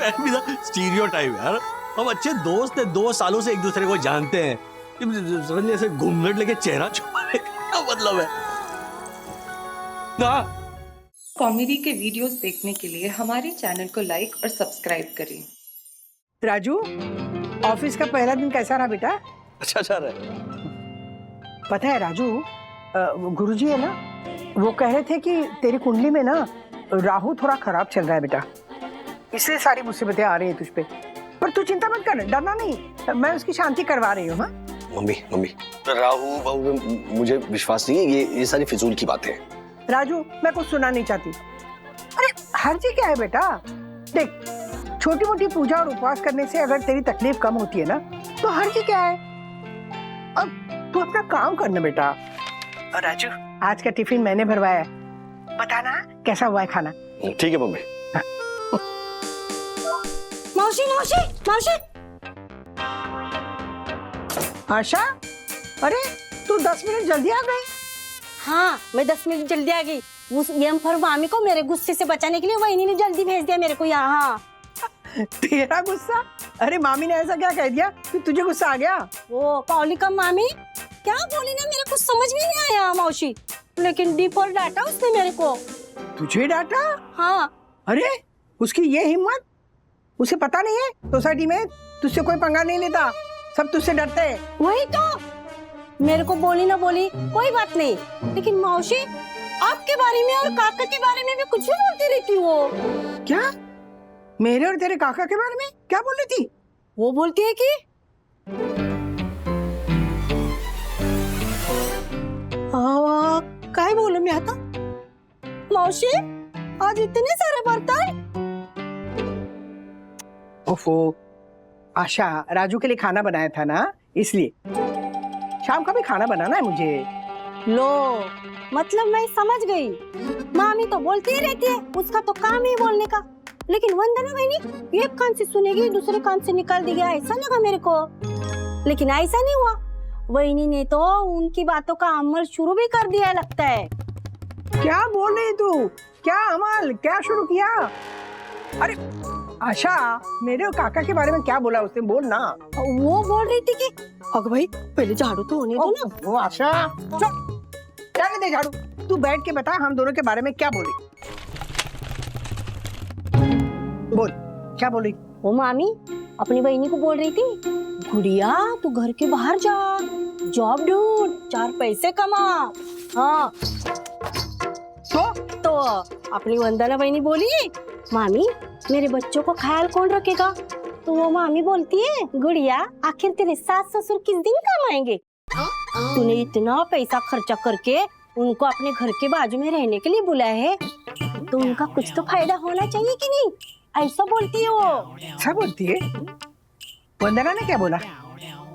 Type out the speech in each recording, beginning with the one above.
अलविदा स्टीरियोटाइप यार। हम अच्छे दोस्त हैं, 2 सालों से एक दूसरे को जानते हैं। समझ ऐसे घूंघट लेके चेहरा छुपाने का क्या मतलब है ना? कॉमेडी के वीडियोस देखने के लिए हमारे चैनल को लाइक और सब्सक्राइब करें। राजू, ऑफिस का पहला दिन कैसा रहा बेटा? अच्छा अच्छा रहा। पता है राजू, गुरुजी है ना, वो कह रहे थे कि तेरी कुंडली में ना राहु थोड़ा खराब चल रहा है बेटा, इसलिए सारी मुसीबतें आ रही है तुझ पे। पर तू चिंता मत कर, डरना नहीं, मैं उसकी शांति करवा रही हूँ। हाँ मम्मी राहु बाहु में मुझे विश्वास नहीं है, ये सारी फिजूल की बातें हैं। राजू, मैं कुछ सुना नहीं चाहती। अरे हर्जी क्या है बेटा? देख, छोटी मोटी पूजा और उपवास करने से अगर तेरी तकलीफ कम होती है ना, तो हर्जी क्या है? अब तू अपना काम करना बेटा। और राजू, आज का टिफिन मैंने भरवाया है, बताना कैसा हुआ है खाना। ठीक है मम्मी। मौसी मौसी मौसी। आशा, अरे तू 10 मिनट जल्दी आ गई। हाँ, मैं 10 मिनट जल्दी आ गई। उस यम फर मामी को मेरे गुस्से से बचाने के लिए वही ने जल्दी भेज दिया मेरे को यहाँ। तेरा गुस्सा? अरे मामी ने ऐसा क्या कह दिया कि तुझे गुस्सा आ गया? वो पाउली का मामी क्या बोली ना, मेरे को समझ में नहीं आया मौसी, लेकिन डिफॉल्ट डाटा उसने मेरे को। तुझे डांटा? हाँ। अरे उसकी ये हिम्मत! उसे पता नहीं है सोसाइटी में तुझसे कोई पंगा नहीं लेता, सब तुझसे डरते हैं। वही तो, मेरे को बोली ना बोली कोई बात नहीं, लेकिन मौसी आपके बारे में और काका के बारे में भी कुछ भी बोलती रहती वो। क्या? मेरे और तेरे काका के बारे में क्या बोल रही थी? वो बोलती है कि काय बोलू मी आता? मौसी आज इतने सारे बर्तन। ओफो, आशा राजू के लिए खाना बनाया था ना, इसलिए शाम का भी खाना बनाना है मुझे। लो, मतलब मैं समझ गई। मामी तो बोलती ही रहती है, उसका तो काम ही बोलने का, लेकिन वंदना बहनी एक कान से सुनेगी दूसरे कान से निकाल देगी, ऐसा लगा मेरे को। लेकिन ऐसा नहीं हुआ, वहीनी ने तो उनकी बातों का अमल शुरू भी कर दिया लगता है। क्या बोल रही तू? क्या अमल, क्या शुरू किया? अरे आशा, मेरे और काका के बारे में क्या बोला उसने, बोल ना। वो बोल रही थी कि अगर भाई पहले झाड़ू तो होने दो ना। वो आशा, जाने दे झाड़ू, तू बैठ के बता हम दोनों के बारे में क्या बोली। बोल, क्या बोली? वो मामी अपनी बहनी को बोल रही थी, गुड़िया तू घर के बाहर जा, जॉब ढूंढ, 4 पैसे कमा। हाँ तो अपनी वंदना बहनी बोली, मामी मेरे बच्चों को ख्याल कौन रखेगा? तो वो मामी बोलती है, गुड़िया आखिर तेरे सास ससुर किस दिन कमाएंगे? तूने इतना पैसा खर्चा करके उनको अपने घर के बाजू में रहने के लिए बुलाया है, तो उनका कुछ तो फायदा होना चाहिए कि नहीं? ऐसा बोलती है वो। ऐसा बोलती है? वंदना ने क्या बोला?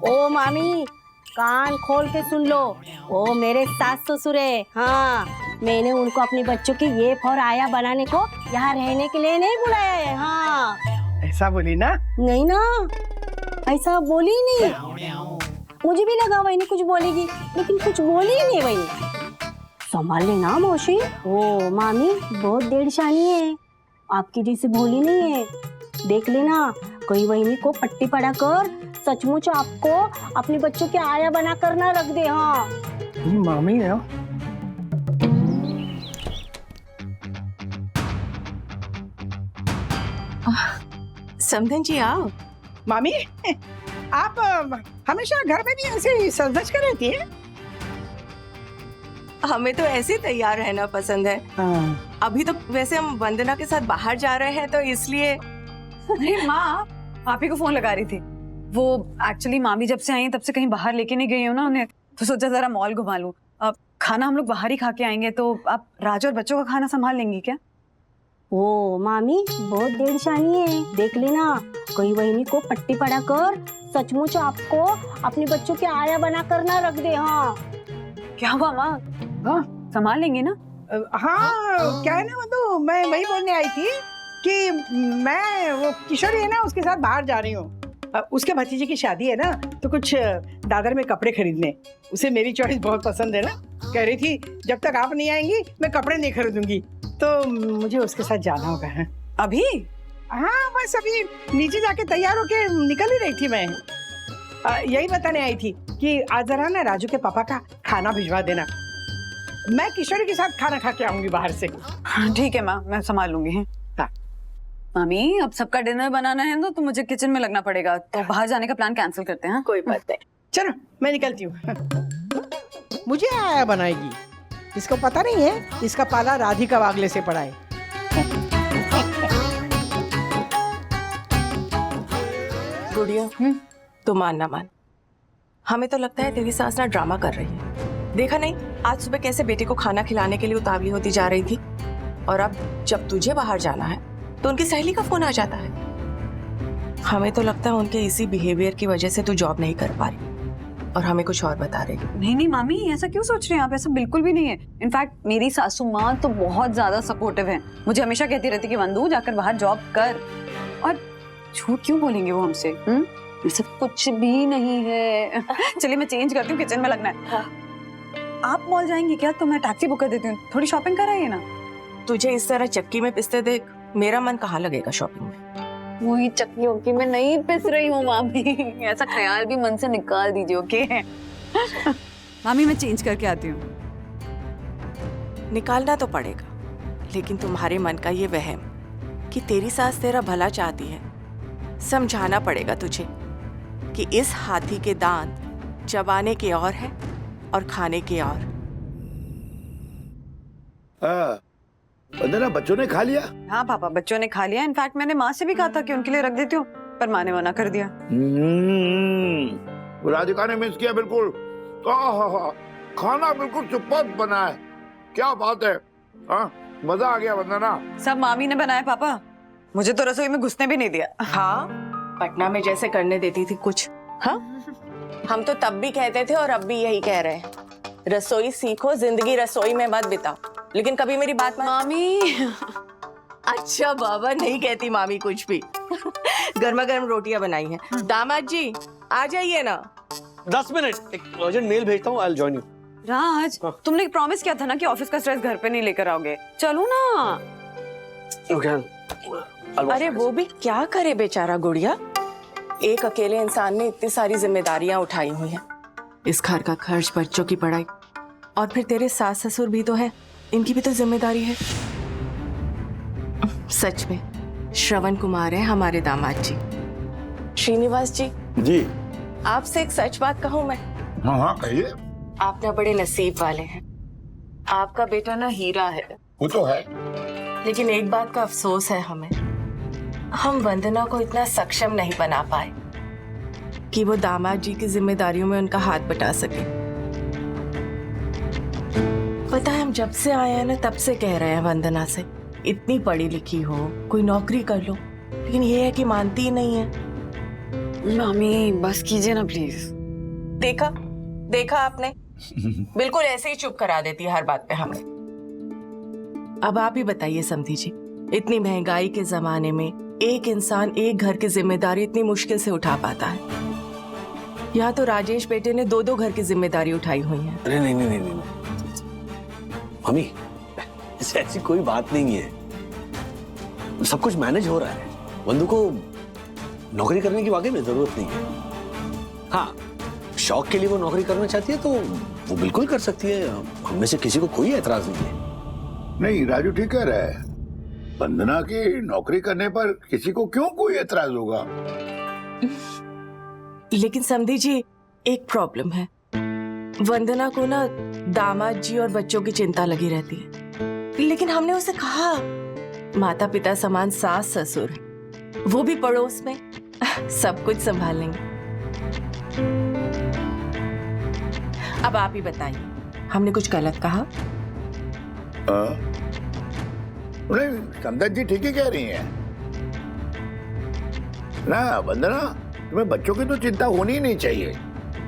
ओ मामी कान खोल के सुन लो, ओ मेरे सास ससुर है। हाँ, मैंने उनको अपने बच्चों की ये फौर आया बनाने को यहाँ रहने के लिए नहीं बुलाया है। हाँ ऐसा बोली ना? नहीं ना, ऐसा बोली नहीं। मुझे भी लगा वही कुछ बोलेगी, लेकिन कुछ बोली ही नहीं वही। संभाल लेना मौसी, ओ मामी बहुत डेढ़शानी है, आपकी जैसे भोली नहीं है। देख लेना कोई वही को पट्टी पड़ा कर सचमुच आपको अपने बच्चों के आया बना कर ना रख दे। हाँ मामी ना, समधन जी आओ। मामी आप हमेशा घर में भी ऐसे सज कर रहती हैं? हमें तो ऐसे तैयार रहना पसंद है। अभी तो वैसे हम वंदना के साथ बाहर जा रहे हैं, तो इसलिए। अरे माँ, आप ही को फोन लगा रही थी। वो एक्चुअली मामी जब से आई हैं तब से कहीं बाहर लेके नहीं गई हो ना उन्हें, तो सोचा जरा मॉल घुमा लूं। अब खाना हम लोग बाहर ही खा के आएंगे, तो आप राज और बच्चों का खाना संभाल लेंगी क्या? ओ मामी बहुत डेढ़शानी है, देख लेना कोई वही को पट्टी पड़ा कर सचमुच आपको अपने बच्चों के आया बना कर ना रख दे। हाँ क्या हुआ माँ? हाँ संभाल लेंगे ना? हाँ क्या है ना, तो मैं वही बोलने आई थी कि मैं वो किशोरी है ना, उसके साथ बाहर जा रही हूँ। उसके भतीजे की शादी है ना, तो कुछ दादर में कपड़े खरीदने। उसे मेरी चॉइस बहुत पसंद है ना, कह रही थी जब तक आप नहीं आएंगी मैं कपड़े नहीं खरीदूंगी, तो मुझे उसके साथ जाना होगा। है अभी? हाँ बस अभी नीचे जाके तैयार होके निकल ही रही थी मैं। यही बताने आई थी कि आज जरा ना राजू के पापा का खाना भिजवा देना। मैं किशोरी के साथ खाना खा के आऊंगी बाहर से। हाँ, ठीक है माँ, मैं संभाल लूंगी। हाँ। मामी अब सबका डिनर बनाना है तो मुझे किचन में लगना पड़ेगा, तो बाहर जाने का प्लान कैंसिल करते हैं। कोई बात नहीं। चलो मैं निकलती हूँ। मुझे आया बनाएगी, इसको पता नहीं है इसका पाला राधिका वागले से पड़ा है। गुड़िया, तो मान ना मान, हमें तो लगता है तेरी सास ना ड्रामा कर रही है। देखा नहीं आज सुबह कैसे बेटे को खाना खिलाने के लिए उतावली होती जा रही थी, और अब जब तुझे बाहर जाना है तो उनकी सहेली का फोन आ जाता है। हमें तो लगता है उनके इसी बिहेवियर की वजह से तू जॉब नहीं कर पा रही और हमें कुछ और बता रही। नहीं नहीं मामी, ऐसा क्यों सोच रहे हैं आप? ऐसा बिल्कुल भी नहीं है। इनफैक्ट मेरी सासू माँ तो बहुत ज्यादा सपोर्टिव है, मुझे हमेशा कहती रहती कि वंदू जाकर बाहर जॉब कर। और झूठ क्यों बोलेंगे वो हमसे? ऐसा कुछ भी नहीं है। चलिए मैं चेंज करती हूँ, किचन में लगना है। हाँ। आप मॉल जाएंगी क्या? तो मैं टैक्सी बुक कर देती हूँ, थोड़ी शॉपिंग कराइए ना। तुझे इस तरह चक्की में पिसते देख मेरा मन कहाँ लगेगा शॉपिंग में। वही चक्कियों की मैं नहीं पिस रही हूँ मामी, ऐसा ख्याल भी मन से निकाल दीजिए, ओके? मामी मैं चेंज करके आती हूँ। निकालना तो पड़ेगा, लेकिन तुम्हारे मन का ये वहम कि तेरी सास तेरा भला चाहती है, समझाना पड़ेगा तुझे कि इस हाथी के दांत चबाने के और है और खाने के और। वंदना, बच्चों ने खा लिया? हाँ पापा, बच्चों ने खा लिया। इनफैक्ट मैंने माँ से भी कहा था कि उनके लिए रख देती हूँ, पर माँ ने मना कर दिया। राधिका ने मिस किया बिल्कुल। खाना बिल्कुल सुपर्ब बना है, क्या बात है। हाँ, मजा आ गया वंदना। सब मामी ने बनाया पापा, मुझे तो रसोई में घुसने भी नहीं दिया। हाँ, पटना में जैसे करने देती थी कुछ। हाँ, हम तो तब भी कहते थे और अब भी यही कह रहे हैं, रसोई सीखो, जिंदगी रसोई में मत बिताओ। लेकिन कभी मेरी बात मामी। अच्छा बाबा, नहीं कहती मामी कुछ भी। गर्मा गर्म रोटियां बनाई हैं। दामाद जी आ जाइए ना। 10 मिनट, एक अर्जेंट मेल भेजता हूँ, आई विल जॉइन यू। राज, तुमने प्रॉमिस किया था ना कि ऑफिस का स्ट्रेस घर पे नहीं लेकर आओगे, चलो ना। अरे वो भी क्या करे बेचारा गुड़िया, एक अकेले इंसान ने इतनी सारी जिम्मेदारियां उठाई हुई हैं। इस घर का खर्च, बच्चों की पढ़ाई, और फिर तेरे सास ससुर भी तो है, इनकी भी तो जिम्मेदारी है। सच में श्रवण कुमार है हमारे दामाद जी। श्रीनिवास जी जी। आपसे एक सच बात कहूं मैं? हाँ हाँ कहिए। आप ना बड़े नसीब वाले हैं, आपका बेटा ना हीरा है। वो तो है, लेकिन एक बात का अफसोस है हमें, हम वंदना को इतना सक्षम नहीं बना पाए कि वो दामाद जी की जिम्मेदारियों में उनका हाथ बटा सके। पता है हम जब से आए हैं ना तब से कह रहे हैं वंदना से, इतनी पढ़ी लिखी हो, कोई नौकरी कर लो, लेकिन ये है कि मानती ही नहीं है। मामी बस कीजिए ना प्लीज। देखा देखा आपने, बिल्कुल ऐसे ही चुप करा देती है हर बात पे हमें। अब आप ही बताइए समधी जी, इतनी महंगाई के जमाने में एक इंसान एक घर की जिम्मेदारी इतनी मुश्किल से उठा पाता है। यहाँ तो राजेश बेटे ने 2-2 घर की जिम्मेदारी उठाई हुई है। अरे नहीं नहीं नहीं नहीं मम्मी, ऐसी कोई बात नहीं है, सब कुछ मैनेज हो रहा है। वंदू को नौकरी करने की वाकई में जरूरत नहीं है। हाँ, शौक के लिए वो नौकरी करना चाहती है तो वो बिल्कुल कर सकती है, हम में से किसी को कोई एतराज नहीं है। नहीं राजू ठीक कह रहा है, वंदना की नौकरी करने पर किसी को क्यों कोई एतराज होगा। लेकिन समधी जी एक प्रॉब्लम है, वंदना को ना दामाद जी और बच्चों की चिंता लगी रहती है। लेकिन हमने उसे कहा माता पिता समान सास ससुर है, वो भी पड़ोस में, सब कुछ संभाल लेंगे। अब आप ही बताइए, हमने कुछ गलत कहा? नहीं, संदत जी ठीक ही कह रही हैं ना। वंदना, तुम्हें बच्चों की तो चिंता होनी ही नहीं चाहिए,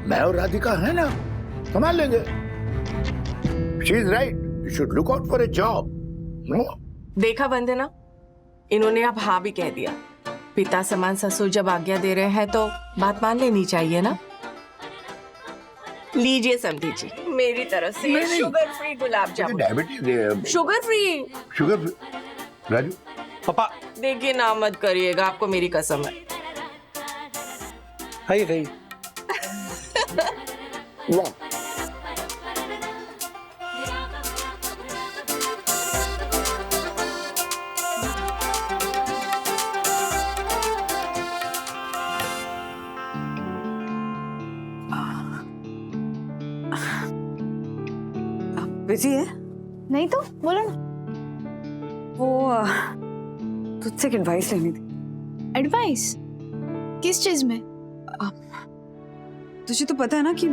मैं और राधिका है ना, संभाल लेंगे। She is right, you should look out for a job. देखा वंदना, इन्होंने अब हाँ भी कह दिया। पिता समान ससुर जब आज्ञा दे रहे हैं तो बात मान लेनी चाहिए ना। लीजिए समधी जी, मेरी तरफ से ये sugar free gulab jamun. Diabetes, sugar free. Sugar free. Raju पापा देखिए ना मत करिएगा, आपको मेरी कसम है। खाइए खाइए। वाह, बिजी है? नहीं तो बोलो ना। वो तुझसे एक एडवाइस लेनी थी। एडवाइस किस चीज में? तुझे तो पता है ना कि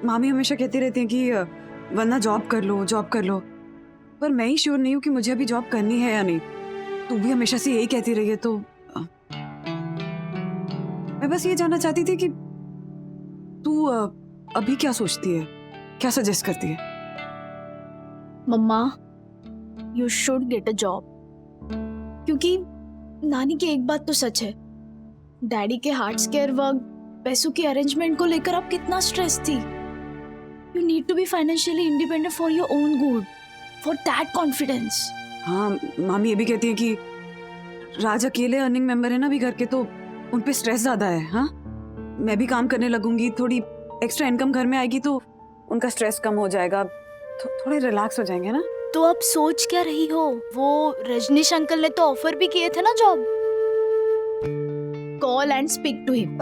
मामी हमेशा कहती रहती है कि वरना जॉब कर लो, जॉब कर लो, पर मैं ही श्योर नहीं हूँ कि मुझे अभी जॉब करनी है या नहीं। तू भी हमेशा से यही कहती रही है, तो मैं बस ये जानना चाहती थी कि तू अभी क्या सोचती है, क्या सजेस्ट करती है? Mama, you should get a job. क्योंकि नानी की एक बात तो सच है, डैडी के हार्ट स्केयर वक्त पैसों के अरेंजमेंट को लेकर अब कितना स्ट्रेस थी। You need to be financially independent for your own good, for that confidence. हाँ, मामी ये भी कहती है कि राज अकेले अर्निंग मेंबर है ना अभी घर के, तो उन पे स्ट्रेस ज्यादा है। हाँ, मैं भी काम करने लगूंगी, थोड़ी एक्स्ट्रा इनकम घर में आएगी तो उनका स्ट्रेस कम हो जाएगा, थोड़े रिलैक्स हो जाएंगे ना। तो अब सोच क्या रही हो? वो रजनीश अंकल ने तो ऑफर भी किए थे ना job. Call and speak to him.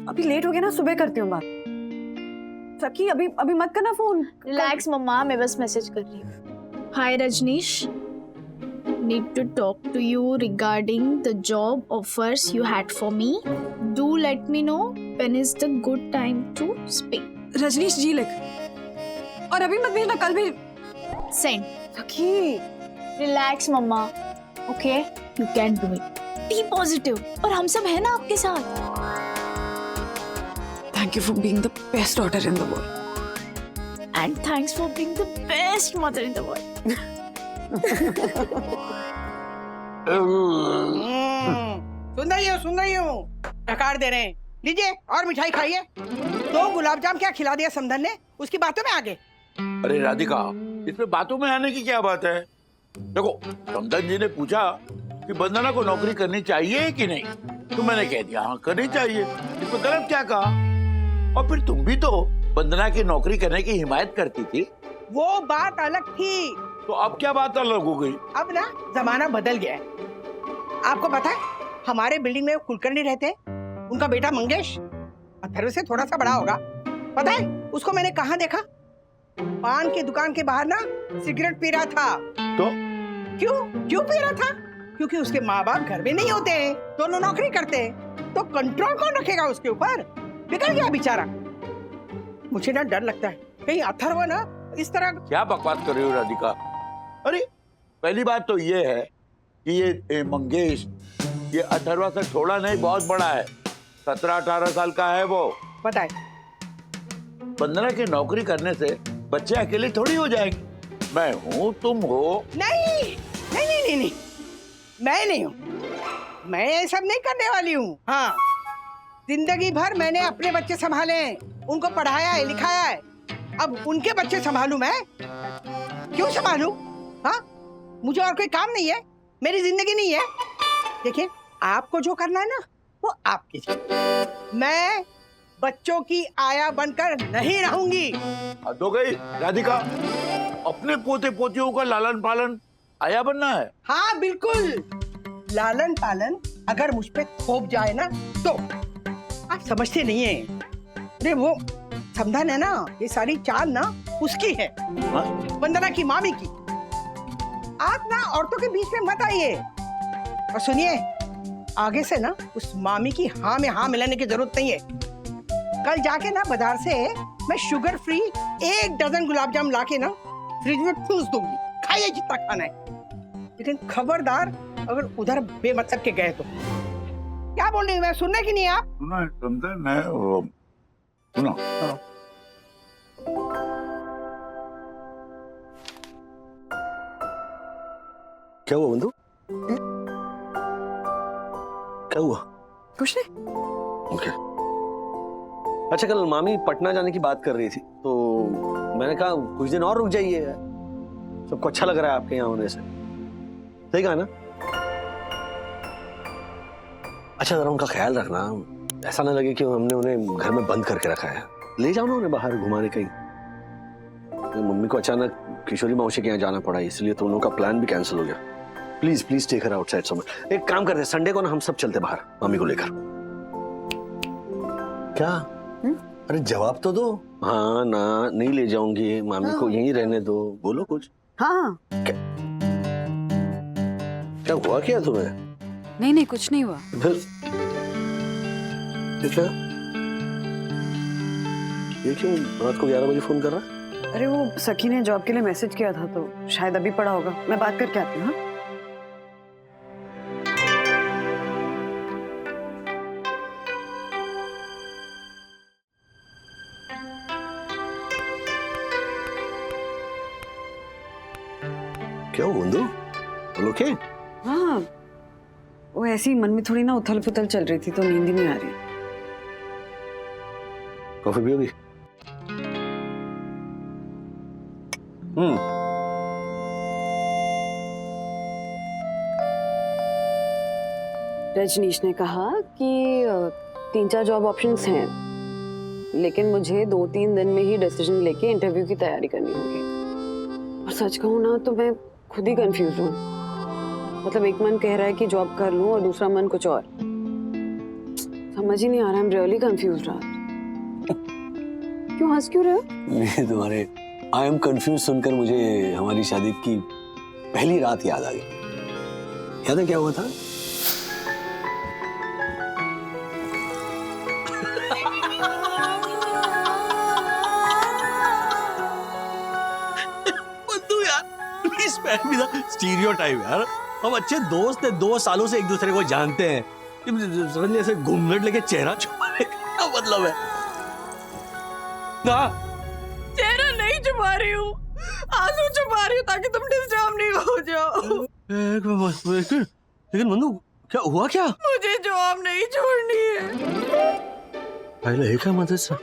अभी लेट हो गया ना, सुबह करती हूँ बात। सखी अभी अभी मत करना फोन। रिलैक्स मम्मा, मैं बस मैसेज कर रही हूँ। हाय Rajneesh, need to talk to you regarding the job offers you had for me. Do let me know when is the good time to speak. Rajneesh जी लिख, और अभी मत भेजना, कल भी। Send. सखी Relax mamma, okay? You can do it. Be positive. और हम सब है ना आपके साथ। Thank you for being the best daughter in the world. And thanks for being the best mother in the world. सुन रही हूँ ढकार दे रहे हैं। लीजिए और मिठाई खाइए। 2 गुलाब जाम क्या खिला दिया समधन ने, उसकी बातों में आगे। अरे राधिका, इसमें बातों में आने की क्या बात है? देखो, समधन जी ने पूछा कि वंदना को नौकरी करनी चाहिए कि नहीं, तो मैंने कह दिया हाँ करनी चाहिए। इसमें गलत क्या कहा? और फिर तुम भी तो वंदना की नौकरी करने की हिमायत करती थी। वो बात अलग थी। तो अब क्या बात अलग हो गई? अब ना जमाना बदल गया है। आपको पता है हमारे बिल्डिंग में कुलकर्णी रहते हैं, उनका बेटा मंगेश अथर्व से थोड़ा सा बड़ा होगा। पता है उसको मैंने कहाँ देखा? पान की दुकान के बाहर ना सिगरेट पी रहा था। तो क्यों पी रहा था? क्योंकि उसके माँ बाप घर में नहीं होते हैं, दोनों नौकरी करते हैं, तो कंट्रोल कौन रखेगा उसके ऊपर? बिगड़ गया बेचारा। मुझे ना डर लगता है कहीं अथर्व ना इस तरह। क्या बकवास कर रही हो राधिका? अरे पहली बात तो ये है कि ये मंगेश ये अथर्वा से थोड़ा नहीं बहुत बड़ा है, 17-18 साल का है वो। पता है वंदना की नौकरी करने से बच्चे अकेले थोड़ी हो जाएंगे। मैं हूँ, तुम हो। नहीं, मैं नहीं हूँ। मैं ये सब नहीं करने वाली हूँ। हाँ, जिंदगी भर मैंने अपने बच्चे संभाले हैं, उनको पढ़ाया है, लिखाया है। अब उनके बच्चे संभालूं मैं? क्यों संभालूं? हाँ, मुझे और कोई काम नहीं है, मेरी जिंदगी नहीं है। देखिए, आपको जो करना है ना वो आप कीजिए। मैं बच्चों की आया बनकर नहीं रहूंगी। हद हो गई राधिका, अपने पोते पोतियों का लालन पालन आया बनना है? हाँ बिल्कुल, लालन पालन अगर मुझ पे थोप जाए ना तो आप समझते नहीं है। अरे वो समधन है ना, ये सारी चाल ना उसकी है, वंदना की मामी की। आप ना औरतों के बीच में मत आइए। और सुनिए, आगे से ना उस मामी की हाँ में हाँ मिलाने की जरूरत नहीं है। कल जाके ना बाजार से मैं sugar free 1 dozen gulab jamun लाके ना फ्रिज में ठूस दूंगी, खाइए जितना खाना है। लेकिन खबरदार अगर उधर बेमतलब के गए तो। क्या बोल रही हूँ मैं, सुनने की नहीं आप? सुना समधन है, सुना। क्या हुआ बंधु? क्या हुआ? कुछ नहीं। ओके। अच्छा, कल मामी पटना जाने की बात कर रही थी, तो मैंने कहा कुछ दिन और रुक जाइए, सबको अच्छा लग रहा है आपके यहाँ होने से। सही कहा ना? अच्छा जरा उनका ख्याल रखना, ऐसा ना लगे कि हमने उन्हें घर में बंद करके रखा है। ले जाओ ना उन्हें बाहर घुमाने कहीं। मम्मी को अचानक किशोरी मौसी के यहाँ जाना पड़ा, इसलिए तो उनका प्लान भी कैंसिल हो गया। Please please take her outside somewhere. एक काम करते हैं, संडे को ना हम सब चलते बाहर मम्मी को लेकर। क्या? अरे जवाब तो दो। हाँ ना, नहीं ले जाऊंगी मामी को, यहीं रहने दो। बोलो कुछ। हाँ क्या हुआ क्या तुम्हें? नहीं कुछ नहीं हुआ। फिर क्या? ये क्यों रात को 11 बजे फोन कर रहा? अरे वो सखी ने जॉब के लिए मैसेज किया था तो शायद अभी पड़ा होगा। मैं बात करके आती हूँ। हाँ? क्या हो बंधु? ओके? हाँ वो ऐसे ही मन में थोड़ी ना उथल पुथल चल रही थी तो नींद ही नहीं आ रही। कॉफी पियोगी? रजनीश ने कहा कि 3-4 जॉब ऑप्शंस हैं, लेकिन मुझे 2-3 दिन में ही डिसीजन लेके इंटरव्यू की तैयारी करनी होगी। और सच कहूँ ना तो मैं खुद ही कंफ्यूज हूँ। मतलब एक मन कह रहा है कि जॉब कर लूं और दूसरा मन कुछ और। समझ ही नहीं आ रहा। I am really confuse. क्यों हंस क्यों रहे हो? ये तुम्हारे आई एम कंफ्यूज सुनकर मुझे हमारी शादी की पहली रात याद आ गई। याद है क्या हुआ था? स्टीरियोटाइप यार। हम अच्छे दोस्त हैं, 2 सालों से एक दूसरे को जानते हैं। सडनली ऐसे घूंघट लेके चेहरा छुपाने का क्या मतलब है? ना चेहरा नहीं छुपा रही हूँ, आंसू छुपा रही हूँ ताकि तुम डिस्टर्ब नहीं हो जाओ। लेकिन मनु क्या हुआ क्या? मुझे जॉब नहीं छोड़नी है। पहले एक मदद से।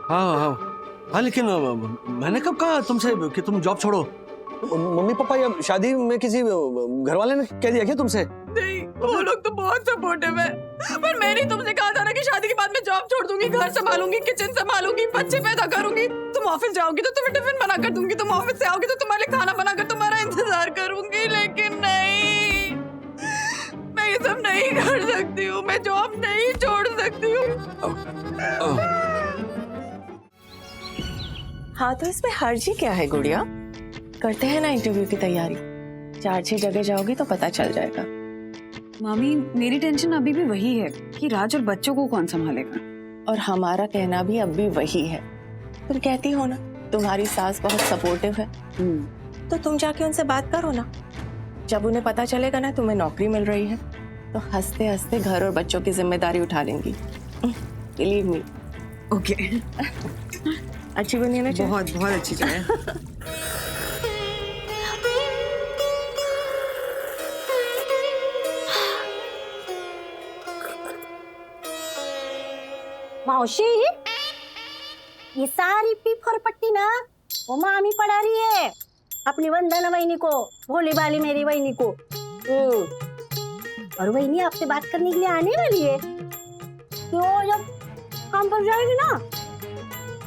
हाँ लेकिन मैंने कब कहा तुमसे कि तुम जॉब छोड़ो? मम्मी पापा या शादी में किसी घर वाले ने कह दिया क्या तुमसे? नहीं, वो लोग तो बहुत सपोर्टिव है, पर मैंने तुमसे कहा था ना कि शादी के बाद मैं जॉब छोड़ दूंगी, घर संभालूंगी, किचन संभालूंगी, बच्चे पैदा करूंगी। तुम ऑफिस जाओगी तो तुम्हें टिफिन बना कर दूंगी, तुम ऑफिस से आओगी तो तुम्हारे लिए खाना बनाकर तुम्हारा इंतजार करूंगी। लेकिन नहीं, मैं ये सब नहीं कर सकती हूँ। मैं जॉब नहीं छोड़ सकती हूँ। हाँ तो इसमें हर्जी क्या है गुड़िया? करते हैं ना इंटरव्यू की तैयारी। 4-6 जगह जाओगी तो पता चल जाएगा। मामी मेरी टेंशन अभी भी वही है कि राज और बच्चों को कौन संभालेगा। और हमारा कहना भी अब भी वही है। तुम कहती हो ना तुम्हारी सास बहुत सपोर्टिव है, तो तुम जाके उनसे बात करो ना। जब उन्हें पता चलेगा ना तुम्हें नौकरी मिल रही है तो हंसते हंसते घर और बच्चों की जिम्मेदारी उठा लेंगी। Believe me. ओके अच्छी बनी है ना? बहुत बहुत अच्छी चाय। मौसी ये सारी पीफर पट्टी ना वो मामी पढ़ा रही है अपनी वंदना वहिनी को, भोली भाली मेरी वहिनी को। और वहिनी आपसे बात करने के लिए आने वाली है। तो जब काम पर जाएगी ना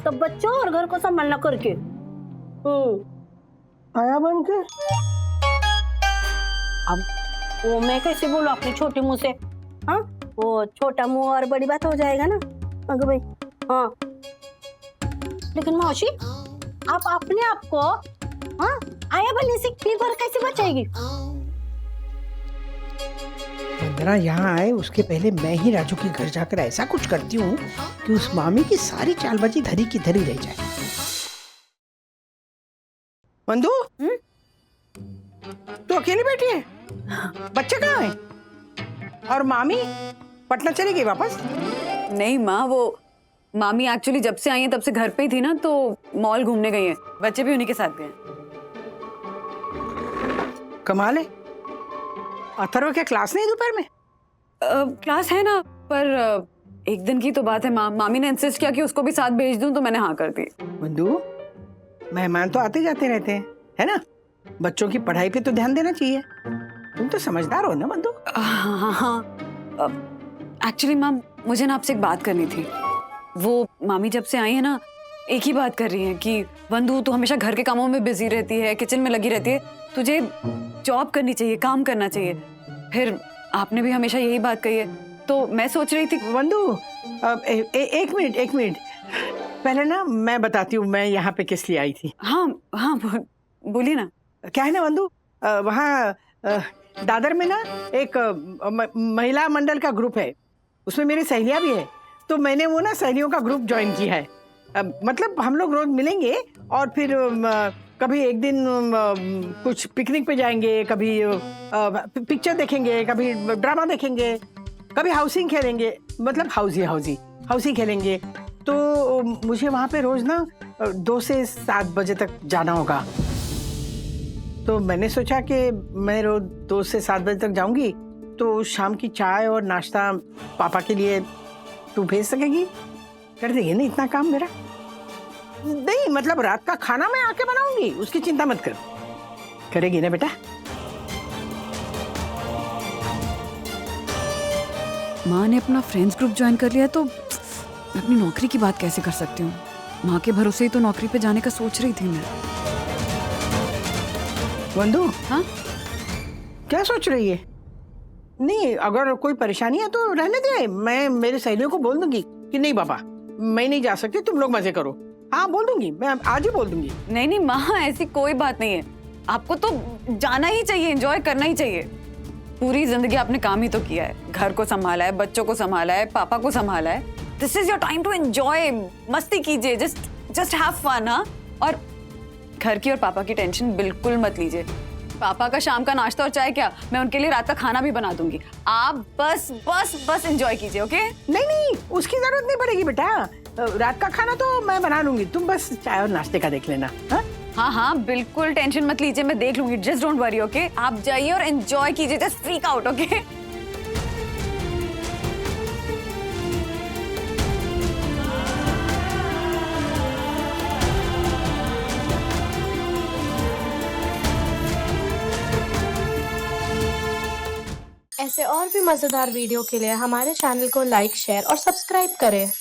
तो बच्चों और घर को संभालना करके। आया बन के। अब वो मैं कैसे बोलूं अपने छोटे मुंह से? हाँ वो छोटा मुंह और बड़ी बात हो जाएगा ना। अगर भाई हाँ, लेकिन मौसी आप अपने आप को हाँ आया बनने से क्लीवर कैसे बचाएगी? वंदना यहाँ आए उसके पहले मैं ही राजू के घर जाकर ऐसा कुछ करती हूँ कि उस मामी की सारी चालबाजी धरी की धरी रह जाए। बंधु तो अकेली बैठी है? बच्चे कहाँ है? और मामी पटना चली गई वापस? नहीं माँ, वो मामी एक्चुअली जब से आई हैं तब से घर पे ही थी ना, तो मॉल घूमने गई हैं। बच्चे भी उन्हीं के साथ गए। कमाल है। अथर्व के क्लास नहीं दोपहर में? क्लास है ना, पर एक दिन की तो बात है माँ। मामी ने इंसिस्ट किया कि उसको भी साथ भेज दूं तो मैंने हाँ कर दी। बंधु मेहमान तो आते जाते रहते हैं, है ना? बच्चों की पढ़ाई पे तो ध्यान देना चाहिए। तुम तो समझदार हो ना बंधु? हाँ, एक्चुअली मैम मुझे ना आपसे एक बात करनी थी। वो मामी जब से आई है ना एक ही बात कर रही हैं कि वंदु तू हमेशा घर के कामों में बिजी रहती है, किचन में लगी रहती है, तुझे जॉब करनी चाहिए, काम करना चाहिए। फिर आपने भी हमेशा यही बात कही है, तो मैं सोच रही थी। वंदु एक मिनट पहले ना मैं बताती हूँ मैं यहाँ पे किस लिए आई थी। हाँ हाँ बोलिए ना। क्या है ना वंदु, वहाँ दादर में ना एक महिला मंडल का ग्रुप है, उसमें मेरी सहेलियाँ भी है। तो मैंने वो ना सहेलियों का ग्रुप ज्वाइन किया है। मतलब हम लोग रोज मिलेंगे और फिर कभी एक दिन कुछ पिकनिक पे जाएंगे, कभी पिक्चर देखेंगे, कभी ड्रामा देखेंगे, कभी हाउसिंग खेलेंगे, मतलब हाउसी खेलेंगे। तो मुझे वहाँ पे रोज ना 2 से 7 बजे तक जाना होगा। तो मैंने सोचा कि मैं रोज 2 से 7 बजे तक जाऊंगी, तो शाम की चाय और नाश्ता पापा के लिए तू भेज सकेगी? कर देगी ना इतना काम मेरा? नहीं मतलब रात का खाना मैं आके बनाऊंगी, उसकी चिंता मत कर। करेगी ना बेटा? माँ ने अपना फ्रेंड्स ग्रुप ज्वाइन कर लिया तो मैं अपनी नौकरी की बात कैसे कर सकती हूँ? माँ के भरोसे ही तो नौकरी पे जाने का सोच रही थी मैं। वंदु, हाँ क्या सोच रही है? नहीं, अगर कोई परेशानी है तो रहने दे, मैं मेरे सहेलियों को बोल दूंगी कि नहीं पापा मैं नहीं जा सकती, तुम लोग मजे करो। हाँ बोल दूंगी, मैं आज ही बोल दूंगी। नहीं माँ, ऐसी कोई बात नहीं है। आपको तो जाना ही चाहिए, एंजॉय करना ही चाहिए। पूरी जिंदगी आपने काम ही तो किया है, घर को संभाला है, बच्चों को संभाला है, पापा को संभाला है। This is your time to enjoy, मस्ती कीजिए, जस्ट हैव फन। हाँ, और घर की और पापा की टेंशन बिल्कुल मत लीजिए। पापा का शाम का नाश्ता और चाय क्या, मैं उनके लिए रात का खाना भी बना दूंगी। आप बस एंजॉय कीजिए। ओके? नहीं उसकी जरूरत नहीं पड़ेगी बेटा, रात का खाना तो मैं बना लूंगी, तुम बस चाय और नाश्ते का देख लेना। हाँ बिल्कुल टेंशन मत लीजिए, मैं देख लूंगी। Just don't worry. ओके? आप जाइए और एंजॉय कीजिए, जस्ट फ्रीक आउट। ओके? ऐसे और भी मज़ेदार वीडियो के लिए हमारे चैनल को लाइक, शेयर और सब्सक्राइब करें।